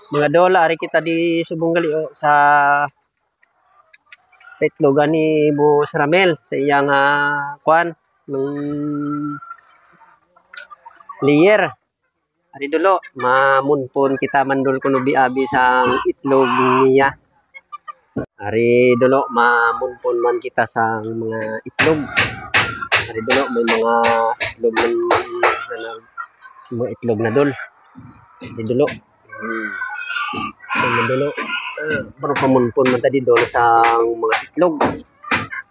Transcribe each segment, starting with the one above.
Mga dola, ari kita di subong gali o sa petlogan ni Boss Ramel sa iyang kwan nung layer. Ari dulo, mamunpon kita mandol kuno biabi sa itlog niya. Ari dulo, mamunpon man kita sa mga itlog. Ari dulo, may mga itlog mga itlog na dol. Ari dulo. Ari dulo. Pero pamunpon man tadi dol sa mga itlog.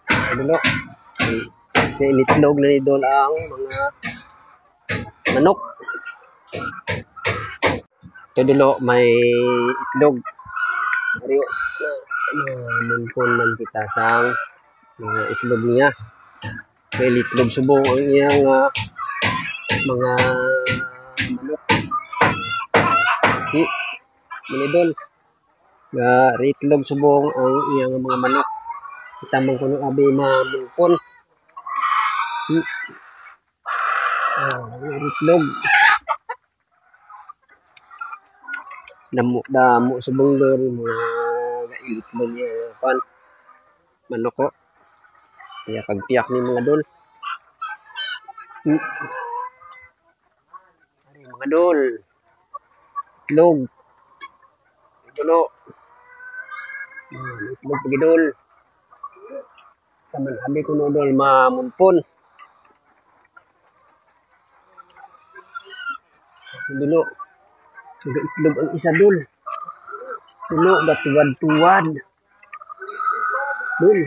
Ari dulo. Kaya itlog na dol ang mga manok. Ito dulo, may itlog. Ari mamunpon man kita sa mga itlog niya. May itlog subong ang iyang mga manok. Manidol. Itlog subong ang iyang mga manok. Kita man kuno abi mamunpon. Itlog. Damo subong dol mga itlog niya kan manok ko. Kaya pagpiyak ni mga dol. Mga dol. Itlog. Dulo. Itlog pagi dol. Taman abi ko no dol mamunpon. Dulo. Itlog ang isa dol. Dulo gatuwad-tuwad. Dol.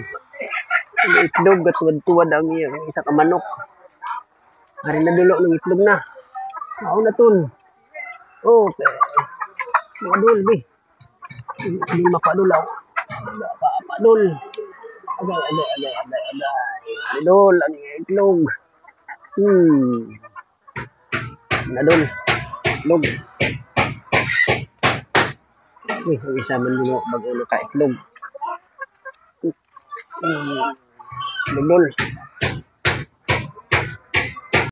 Itlog gatuwad-tuwad ang isa ka manok. Ari na dulo ng itlog na. Mao na tun. Okay. Mga dol bi. Hindi mapadulaw. Papadol. Agay. Ari dol ang itlog. Na dol. Itlog. Ang isa man dulo bago ka itlog. Itlog dol.